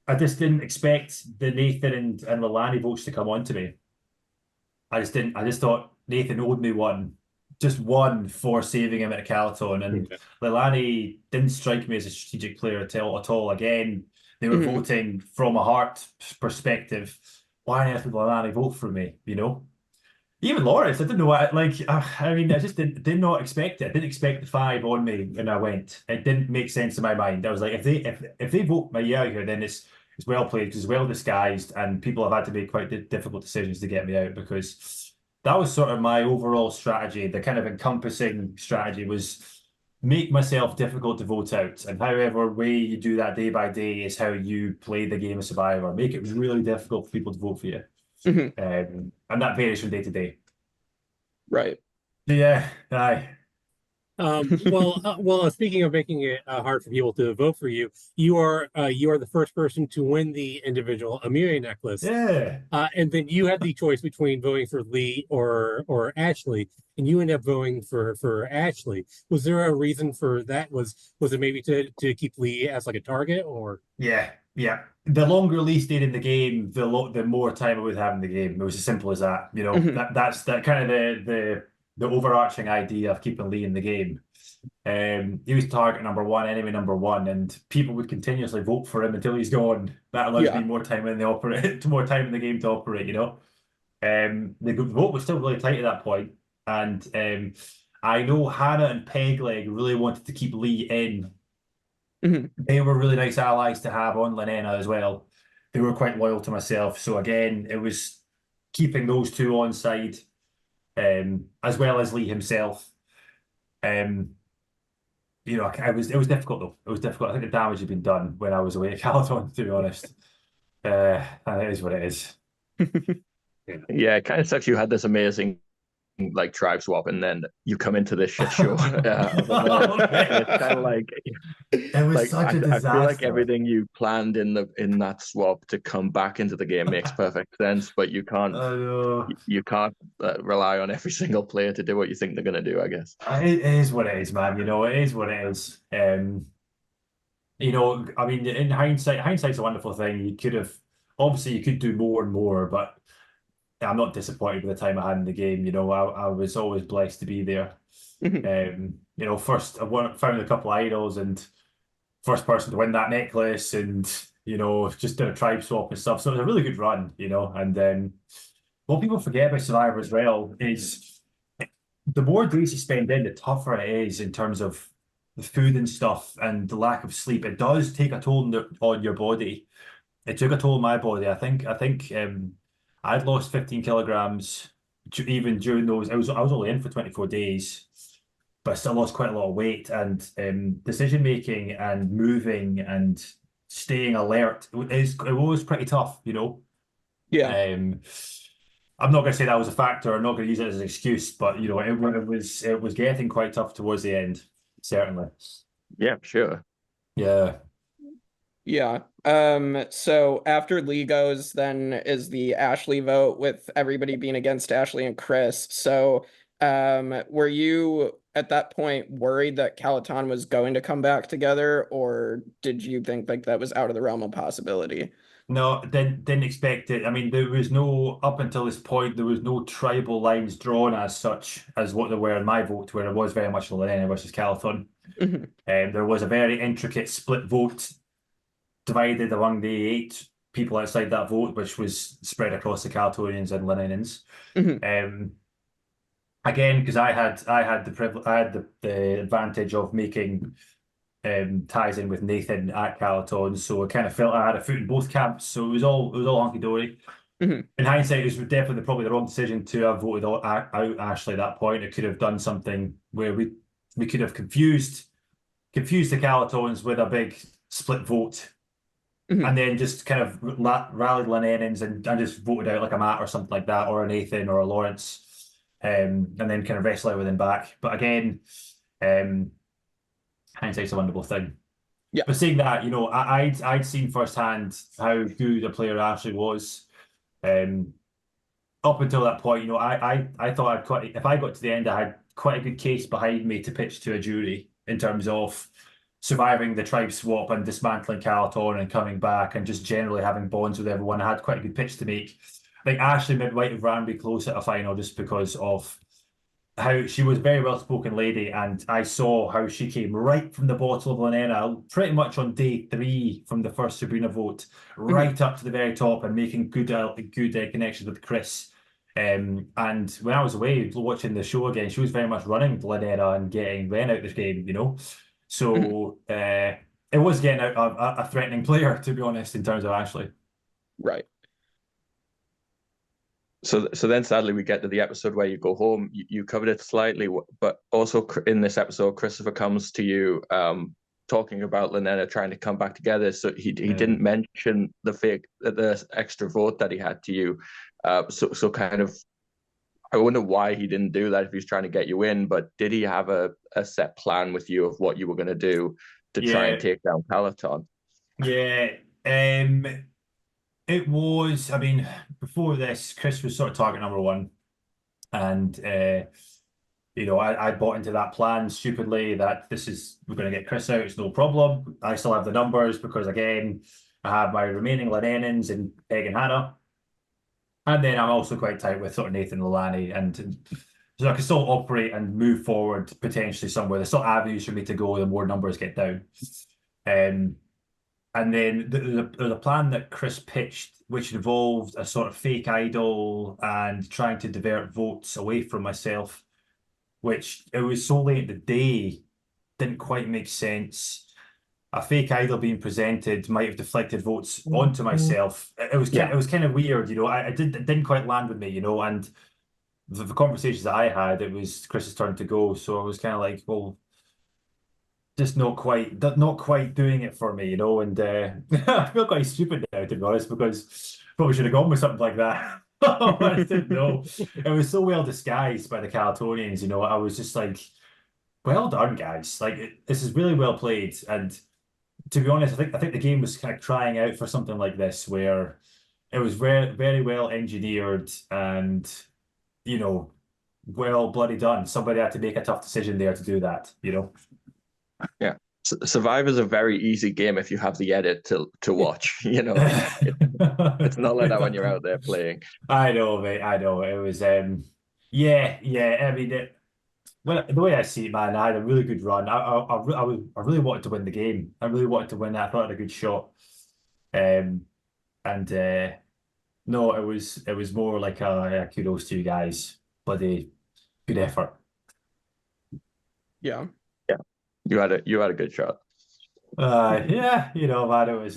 Speaker 6: I just didn't expect the Nathan and Lilani votes to come on to me. I just didn't. I just thought Nathan owed me one, just one for saving him at a Calaton. And Lilani didn't strike me as a strategic player at all. Again, they were voting from a heart perspective. Why on earth would Lilani vote for me? You know, even Lawrence, I didn't know what, I mean, I just did not expect it. I didn't expect the 5 on me when I went. It didn't make sense in my mind. I was like, if they vote me out here, then it's well played, it's well disguised, and people have had to make quite difficult decisions to get me out, because that was sort of my overall strategy. The kind of encompassing strategy was make myself difficult to vote out, and however way you do that day by day is how you play the game of Survivor. Make it really difficult for people to vote for you. And that varies from day to day.
Speaker 5: Right.
Speaker 6: Yeah, aye.
Speaker 7: Well, speaking of making it hard for people to vote for you, you are the first person to win the individual Amelia necklace.
Speaker 6: Yeah.
Speaker 7: And then you had the choice between voting for Lee or Ashley, and you ended up voting for Ashley. Was there a reason for that? Was it maybe to keep Lee as like a target, or?
Speaker 6: Yeah. The longer Lee stayed in the game, the more time I would have in the game. It was as simple as that. You know, that's that kind of the overarching idea of keeping Lee in the game. He was target number 1, enemy number 1, and people would continuously vote for him until he's gone. That allows me more time in the game to operate. You know, the vote was still really tight at that point, and I know Hannah and Pegleg really wanted to keep Lee in. They were really nice allies to have on Lenena as well. They were quite loyal to myself. So again, it was keeping those two on side, as well as Lee himself. You know, it was difficult though. It was difficult. I think the damage had been done when I was away at Calaton, to be honest. And it is what it is.
Speaker 4: Yeah, it kind of sucks. You had this amazing like tribe swap, and then you come into this shit show. It's kind of like
Speaker 6: it was such a disaster.
Speaker 4: I feel like everything you planned in that swap to come back into the game makes perfect sense, but you can't rely on every single player to do what you think they're going to do, I guess.
Speaker 6: It is what it is, man. You know, it is what it is. You know, I mean, in hindsight's a wonderful thing. You could do more and more, but I'm not disappointed with the time I had in the game. You know, I was always blessed to be there. You know, first I found a couple of idols, and first person to win that necklace, and you know, just did a tribe swap and stuff. So it was a really good run, you know. And what people forget about Survivor as well is the more days you spend in, the tougher it is in terms of the food and stuff and the lack of sleep. It does take a toll on your body. It took a toll on my body. I think I'd lost 15 kilograms even during those. I was only in for 24 days, but I still lost quite a lot of weight. And decision making and moving and staying alert it was pretty tough, you know.
Speaker 5: Yeah.
Speaker 6: I'm not going to say that was a factor. I'm not going to use it as an excuse, but you know, it was getting quite tough towards the end, certainly.
Speaker 4: Yeah, sure.
Speaker 6: Yeah.
Speaker 5: Yeah. So after Lee goes, then is the Ashley vote, with everybody being against Ashley and Chris. So were you at that point worried that Calaton was going to come back together, or did you think like that was out of the realm of possibility?
Speaker 6: No, didn't expect it. I mean, there was no, up until this point, there was no tribal lines drawn as such as what there were in my vote, where it was very much Lorena versus Calaton. There was a very intricate split vote divided among the 8 people outside that vote, which was spread across the Calatonians and Leninians. Again, because I had the advantage of making ties in with Nathan at Calaton, so I kind of felt I had a foot in both camps. So it was all hunky dory. In hindsight, it was definitely probably the wrong decision to have voted out Ashley at that point. It could have done something where we could have confused confused the Calatones with a big split vote, and then just kind of rallied Lennon's and just voted out like a Matt or something like that, or a Nathan or a Lawrence, and then kind of wrestle everything back. But again, hindsight's a wonderful thing.
Speaker 5: Yeah.
Speaker 6: But saying that, you know, I'd seen firsthand how good a player Ashley was. Up until that point, you know, I thought if I got to the end, I had quite a good case behind me to pitch to a jury in terms of surviving the tribe swap and dismantling Calaton and coming back and just generally having bonds with everyone. I had quite a good pitch to make. I think Ashley might have ran me close at a final just because of how she was a very well-spoken lady, and I saw how she came right from the bottom of Lenena, pretty much on day 3 from the first Sabrina vote, right up to the very top and making good connections with Chris. And when I was away watching the show again, she was very much running Lenena and getting Ren out of the game, you know. So it was getting out a threatening player, to be honest, in terms of Ashley.
Speaker 5: Right.
Speaker 4: So then sadly we get to the episode where you go home. You covered it slightly, but also in this episode, Christopher comes to you talking about Lenena trying to come back together. So he didn't mention the extra vote that he had to you. So kind of, I wonder why he didn't do that if he's trying to get you in, but did he have a set plan with you of what you were going to do to try and take down Peloton?
Speaker 6: Yeah. It was, I mean, before this, Chris was sort of target number 1. And, you know, I bought into that plan stupidly that we're going to get Chris out, it's no problem. I still have the numbers because, again, I have my remaining Lenenans and Peg and Hannah. And then I'm also quite tight with sort of Nathan Lalani. And so I can still operate and move forward potentially somewhere. There's still avenues for me to go the more numbers get down. And then there's a plan that Chris pitched, which involved a sort of fake idol and trying to divert votes away from myself, which it was so late in the day, didn't quite make sense. A fake idol being presented might have deflected votes onto myself. It was kind of weird, you know. It didn't quite land with me, you know. And the conversations that I had, it was Chris's turn to go, so I was kind of like, well, just not quite doing it for me, you know. And I feel quite stupid now, to be honest, because probably should have gone with something like that. I didn't know. It was so well disguised by the Calatonians, you know. I was just like, well done, guys. Like, this is really well played. And to be honest, I think the game was kind of crying out for something like this, where it was very, very well engineered and, you know, well bloody done. Somebody had to make a tough decision there to do that, you know.
Speaker 4: Yeah, Survivor's a very easy game if you have the edit to watch. You know, it's not like that when you're out there playing.
Speaker 6: I know, mate. I know. It was, yeah. I mean, well, the way I see it, man, I had a really good run. I really wanted to win the game. I really wanted to win that. I thought I had a good shot. No, it was more like a kudos to you guys. Bloody good effort.
Speaker 5: Yeah.
Speaker 4: You had a good shot.
Speaker 6: Yeah, you know, man, it was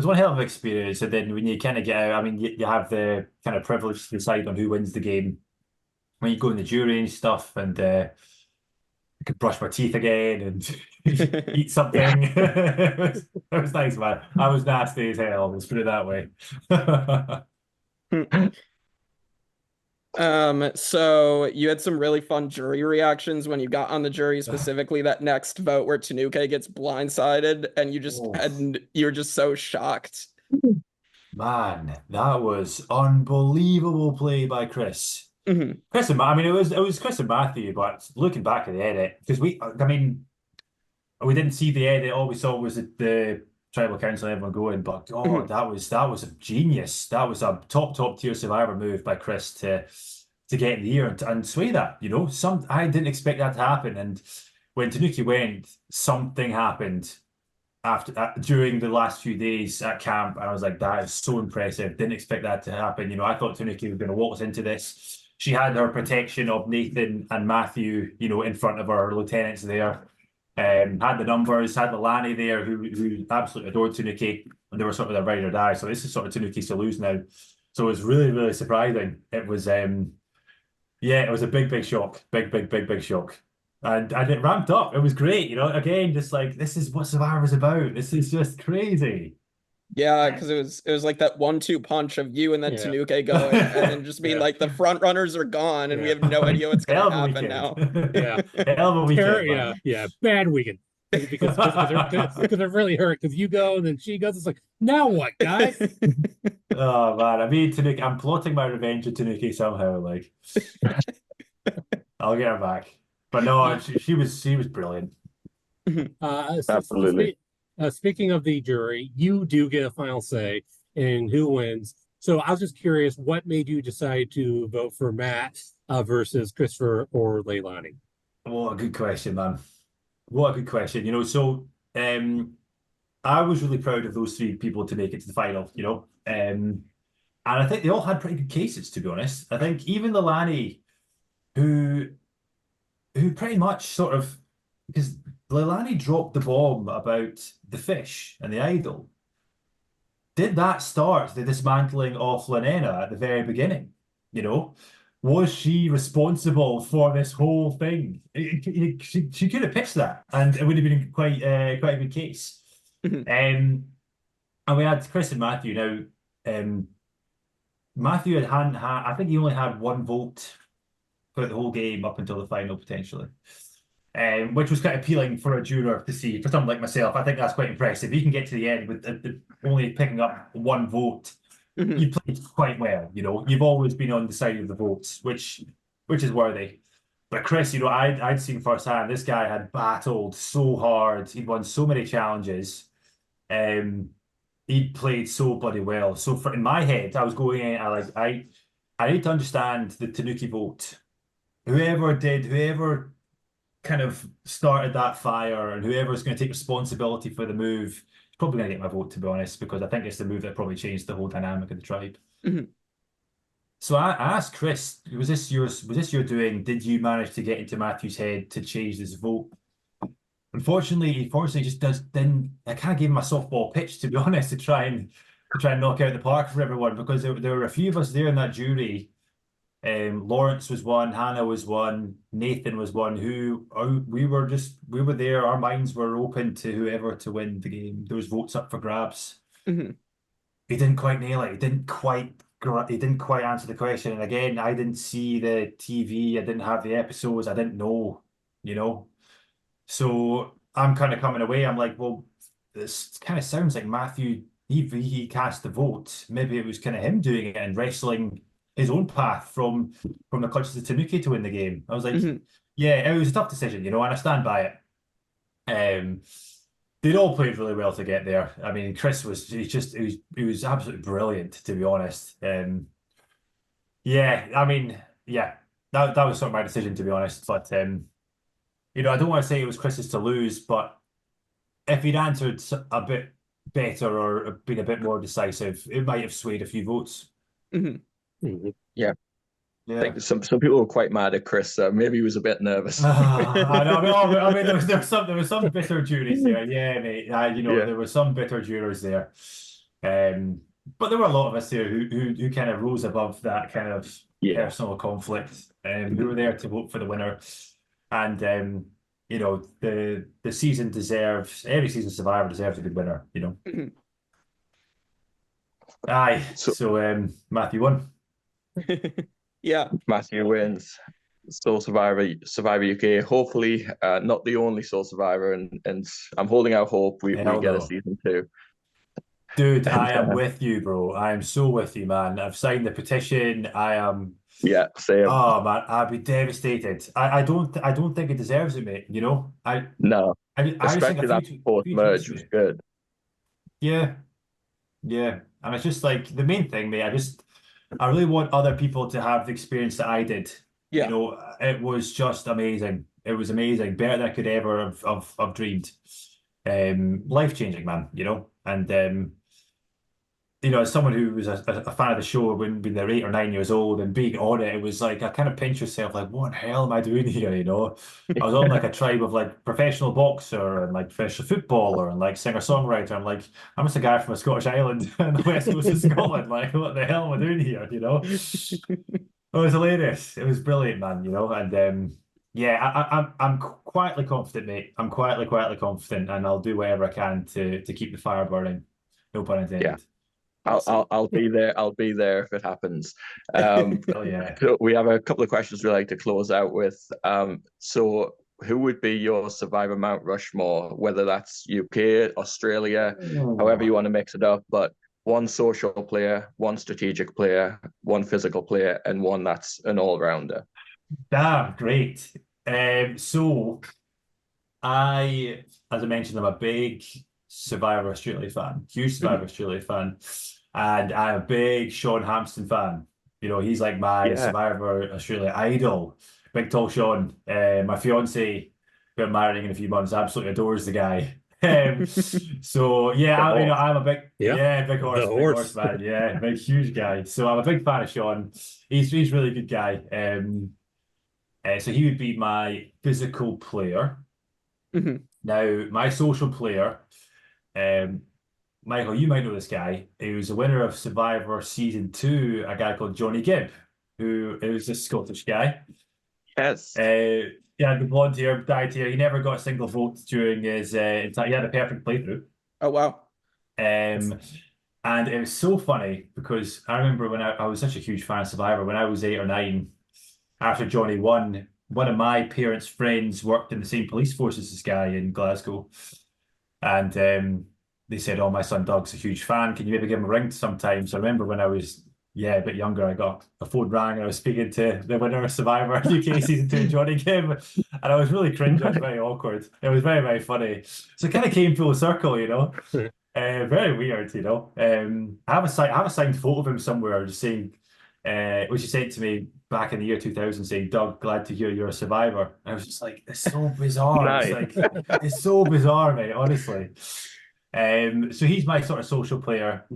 Speaker 6: one hell of an experience. And then when you kind of get out, I mean, you have the kind of privilege to decide on who wins the game. When you go in the jury and stuff, and I could brush my teeth again and eat something. It was nice, man. I was nasty as hell, let's put it that way.
Speaker 5: So you had some really fun jury reactions when you got on the jury, specifically that next vote where Tanuke gets blindsided, and you were just so shocked.
Speaker 6: Man, that was unbelievable play by Chris. Chris and I mean, it was Chris and Matthew, but looking back at the edit, because we didn't see the edit. All we saw was the tribal council and everyone going, but God, that was a genius. That was a top tier Survivor move by Chris to get in the ear and sway that, you know. I didn't expect that to happen. And when Tanuki went, something happened during the last few days at camp, and I was like, that is so impressive. Didn't expect that to happen. You know, I thought Tanuki was going to waltz into this. She had her protection of Nathan and Matthew, you know, in front of her lieutenants there. Had the numbers, had Lalani there who absolutely adored Tanuki, and they were sort of their ride or die. So this is sort of Tanuki's to lose now. So it was really, really surprising. It was it was a big shock. Big shock. And it ramped up. It was great, you know. Again, just like this is what Survivor's about. This is just crazy.
Speaker 5: Yeah, because it was like that 1-2 punch of you and then
Speaker 7: Yeah.
Speaker 5: Tanuke going, and then just being
Speaker 6: Yeah.
Speaker 5: like the front runners are gone, and we
Speaker 7: Yeah.
Speaker 5: have no idea what's
Speaker 6: Hell
Speaker 5: gonna
Speaker 6: of a
Speaker 5: happen now.
Speaker 6: weekend.
Speaker 7: Yeah.
Speaker 6: Hell of a weekend,
Speaker 7: Yeah,
Speaker 6: man.
Speaker 7: yeah, bad weekend. Because they're really hurt. Because you go and then she goes. It's like, now what, guys?
Speaker 6: Oh man, I mean Tanuki, I'm plotting my revenge on Tanuki somehow. Like, I'll get her back. But no, she was brilliant.
Speaker 4: Absolutely.
Speaker 7: Speaking of the jury, you do get a final say in who wins. So I was just curious, what made you decide to vote for Matt versus Christopher or Leilani?
Speaker 6: What a good question, man. What a good question. You know, so I was really proud of those three people to make it to the final, you know. And I think they all had pretty good cases, to be honest. I think even Leilani, who pretty much sort of, because Leilani dropped the bomb about the fish and the idol. Did that start the dismantling of Lanena at the very beginning? You know, was she responsible for this whole thing? She could have pitched that, and it would have been quite a good case. And we had Chris and Matthew. Now, Matthew hadn't had. I think he only had one vote for the whole game up until the final, potentially. Which was quite appealing for a juror to see. For someone like myself, I think that's quite impressive. You can get to the end with only picking up one vote. You played quite well. You know, you've always been on the side of the votes, which is worthy. But Chris, you know, I'd seen firsthand this guy had battled so hard. He'd won so many challenges. He'd played so bloody well. So in my head, I was going in. I need to understand the Tanuki vote. Whoever kind of started that fire and whoever's going to take responsibility for the move is probably going to get my vote, to be honest, because I think it's the move that probably changed the whole dynamic of the tribe. So I asked Chris, was this your doing? Did you manage to get into Matthew's head to change this vote? Unfortunately, he just didn't. I kind of gave him a softball pitch, to be honest, to try and knock out the park for everyone, because there were a few of us there in that jury. Lawrence was one, Hannah was one, Nathan was one, we were there, our minds were open to whoever to win the game. There was votes up for grabs. He didn't quite nail it. He didn't quite answer the question. And again, I didn't see the TV, I didn't have the episodes, I didn't know, you know. So I'm kind of coming away, I'm like, well, this kind of sounds like Matthew, he cast the vote. Maybe it was kind of him doing it and wrestling his own path from the clutches of Tanuki to win the game. I was like, yeah, it was a tough decision, you know, and I stand by it. They'd all played really well to get there. I mean, Chris he was absolutely brilliant, to be honest. Yeah, I mean, yeah, that was sort of my decision, to be honest. But you know, I don't want to say it was Chris's to lose, but if he'd answered a bit better or been a bit more decisive, it might have swayed a few votes.
Speaker 4: Yeah. I think some people were quite mad at Chris. Maybe he was a bit nervous.
Speaker 6: I know. I mean, there was some bitter juries there. Yeah, mate. You know, there were some bitter jurors there. But there were a lot of us there who kind of rose above that kind of personal conflict. Who were there to vote for the winner. And you know, the season deserves, every season Survivor deserves a good winner, you know. Aye. So Matthew won.
Speaker 5: Yeah.
Speaker 4: Matthew wins. Sole Survivor UK. Hopefully, not the only Sole Survivor, and I'm holding out hope we get a season 2.
Speaker 6: Dude, I am with you, bro. I am so with you, man. I've signed the petition. I am.
Speaker 4: Yeah, same.
Speaker 6: Oh man, I'd be devastated. I don't think it deserves it, mate. You know,
Speaker 4: No.
Speaker 6: I
Speaker 4: especially that post merge was good.
Speaker 6: Yeah, and it's just like the main thing, mate. I really want other people to have the experience that I did.
Speaker 5: Yeah.
Speaker 6: You know, it was just amazing. It was amazing, better than I could ever have dreamed. Life changing, man. You know, and you know, as someone who was a fan of the show when they're 8 or 9 years old and being on it, it was like I kind of pinch yourself, like, what the hell am I doing here? You know, I was on like a tribe of like professional boxer and like professional footballer and like singer songwriter. I'm like, I'm just a guy from a Scottish island in the west coast of Scotland. Like, what the hell am I doing here? You know, it was hilarious. It was brilliant, man. You know, and Yeah, I'm quietly confident, mate. I'm quietly confident, and I'll do whatever I can to keep the fire burning. No pun
Speaker 4: Yeah,
Speaker 6: intended.
Speaker 4: I'll be there. I'll be there if it happens.
Speaker 6: Oh yeah.
Speaker 4: So we have a couple of questions we like to close out with. So who would be your Survivor Mount Rushmore? Whether that's UK, Australia, however you want to mix it up, but one social player, one strategic player, one physical player, and one that's an all-rounder.
Speaker 6: Damn, great. So as I mentioned, I'm a big Survivor Australia fan, huge Survivor Australia fan, and I'm a big Sean Hampson fan. You know, he's like my
Speaker 4: Yeah.
Speaker 6: Survivor Australia idol. Big tall Sean. My fiance, who I'm marrying in a few months, absolutely adores the guy. So yeah, I'm a big horse man. Yeah, big huge guy. So I'm a big fan of Sean. He's really good guy. So he would be my physical player. Now, my social player, Michael, you might know this guy. He was a winner of Survivor Season 2, a guy called Johnny Gibb, who is a Scottish guy.
Speaker 4: Yes.
Speaker 6: Yeah, the blonde hair, dyed hair. He never got a single vote during his entire. He had a perfect playthrough.
Speaker 5: Oh wow.
Speaker 6: And it was so funny because I remember when I was such a huge fan of Survivor when I was 8 or 9. After Johnny won, one of my parents' friends worked in the same police force as this guy in Glasgow, and they said, "Oh, my son Doug's a huge fan. Can you maybe give him a ring sometime?" So I remember when I was a bit younger, I got a phone rang and I was speaking to the winner of Survivor UK Season 2, Johnny Gibb, and I was really cringe. I was very awkward. It was very, very funny. So it kind of came full circle, you know. Very weird, you know. I have a signed photo of him somewhere, just saying, which he sent to me back in the year 2000, saying, "Doug, glad to hear you're a survivor." And I was just like, it's so bizarre.
Speaker 4: Nice.
Speaker 6: It's like it's so bizarre, mate. Honestly. So he's my sort of social player,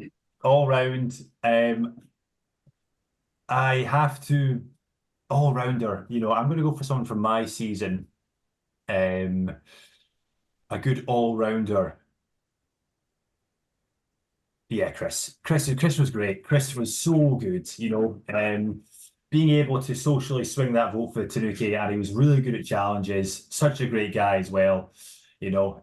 Speaker 6: all round. I have to all rounder. You know, I'm going to go for someone from my season. A good all rounder. Yeah, Chris. Chris was great. Chris was so good, you know. Being able to socially swing that vote for Tanuki, and he was really good at challenges. Such a great guy as well, you know.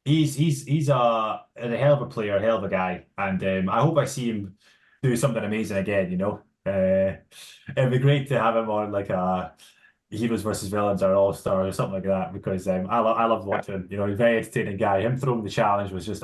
Speaker 6: He's a hell of a player, a hell of a guy, and I hope I see him do something amazing again. You know, it'd be great to have him on like a Heroes versus Villains or All Star or something like that because I love watching him. You know, he's a very entertaining guy. Him throwing the challenge was just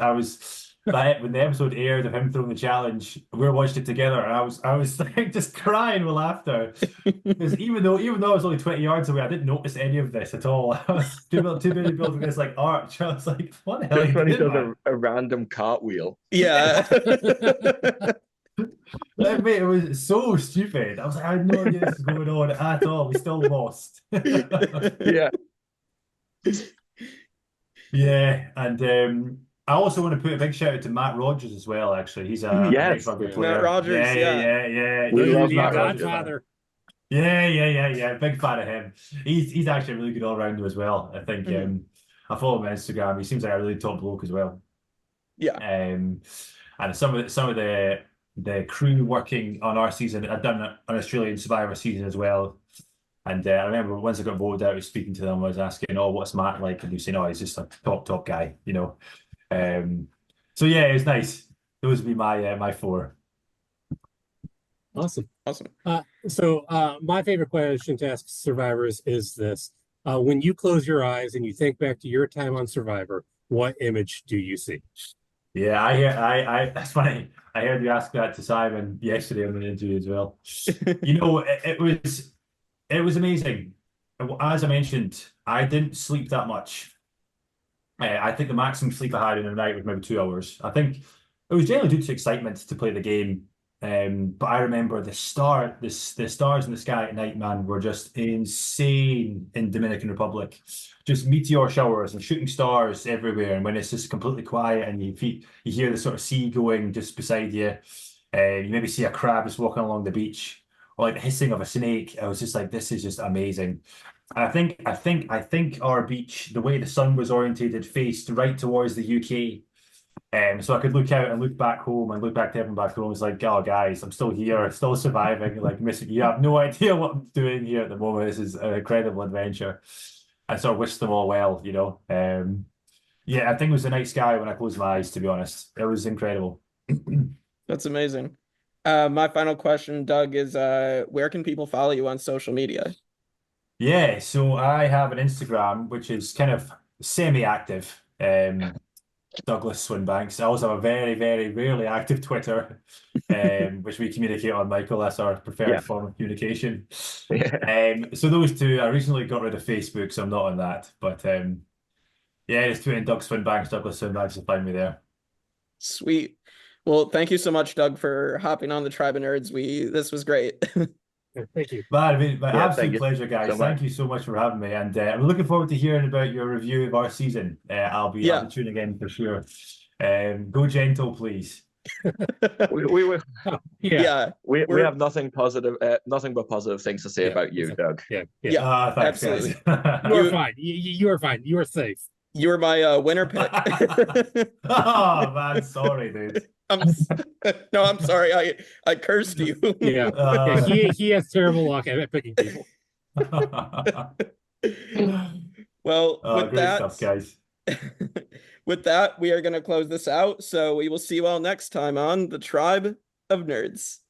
Speaker 6: when the episode aired of him throwing the challenge, we were watching it together, and I was like just crying with laughter because even though I was only 20 yards away, I didn't notice any of this at all. I was too busy building this like arch. I was like, what the hell?
Speaker 4: Just when he does a random cartwheel.
Speaker 5: Yeah.
Speaker 6: Like, mate, it was so stupid. I was like, I had no idea this was going on at all. We still lost.
Speaker 4: Yeah.
Speaker 6: Yeah, and I also want to put a big shout out to Matt Rogers as well. Actually, he's a
Speaker 4: Yes.
Speaker 6: big rugby player.
Speaker 5: Matt Rogers,
Speaker 6: yeah.
Speaker 4: We love
Speaker 6: He's
Speaker 4: Matt
Speaker 6: a
Speaker 4: Rogers.
Speaker 7: Godfather.
Speaker 6: Yeah. Big fan of him. He's actually a really good all rounder as well. I think I follow him on Instagram. He seems like a really top bloke as well.
Speaker 5: Yeah.
Speaker 6: And some of the crew working on our season, I'd done an Australian Survivor season as well. And I remember once I got voted out, I was speaking to them, I was asking, "Oh, what's Matt like?" And he was saying, "Oh, he's just a top guy, you know." So yeah, it was nice. Those would be my four.
Speaker 7: Awesome.
Speaker 5: Awesome.
Speaker 7: So my favorite question to ask survivors is this. When you close your eyes and you think back to your time on Survivor, what image do you see?
Speaker 6: Yeah, I that's funny. I heard you ask that to Simon yesterday on the interview as well. You know, it was amazing. As I mentioned, I didn't sleep that much. I think the maximum sleep I had in a night was maybe 2 hours. I think it was generally due to excitement to play the game. But I remember the stars in the sky at night, man, were just insane in Dominican Republic. Just meteor showers and shooting stars everywhere. And when it's just completely quiet and you hear the sort of sea going just beside you, you maybe see a crab just walking along the beach, or like the hissing of a snake. I was just like, this is just amazing. And I think our beach, the way the sun was orientated, faced right towards the UK. So I could look out and look back home and look back to everyone back home. It's like, oh, guys, I'm still here, still surviving. Like, missing, you have no idea what I'm doing here at the moment. This is an incredible adventure. I sort of wish them all well, you know. Yeah, I think it was a night sky when I closed my eyes, to be honest. It was incredible.
Speaker 5: That's amazing. My final question, Doug, is where can people follow you on social media?
Speaker 6: Yeah, so I have an Instagram, which is kind of semi-active. Douglas Swinbanks. I also have a very, very rarely active Twitter, which we communicate on, Michael. That's our preferred form of communication. So those two, I recently got rid of Facebook, so I'm not on that. But yeah, just tweeting Doug Swinbanks, Douglas Swinbanks, to find me there.
Speaker 5: Sweet. Well, thank you so much, Doug, for hopping on the Tribe of Nerds. This was great.
Speaker 7: Thank you.
Speaker 6: Man, I mean, my absolute pleasure, guys. Thank you so much for having me. And I'm looking forward to hearing about your review of our season. I'll be tuning in for sure. Go gentle, please.
Speaker 4: We have nothing but positive things to say about you, Doug.
Speaker 5: Yeah,
Speaker 6: thanks,
Speaker 5: absolutely.
Speaker 6: Guys.
Speaker 7: You are fine. You are fine. You are safe.
Speaker 5: You were my winner pick.
Speaker 6: Oh man, sorry, dude.
Speaker 5: I'm sorry. I cursed you.
Speaker 7: Yeah. He has terrible luck at picking people.
Speaker 5: Well, with
Speaker 6: great
Speaker 5: that,
Speaker 6: stuff, guys.
Speaker 5: With that, we are going to close this out. So we will see you all next time on the Tribe of Nerds.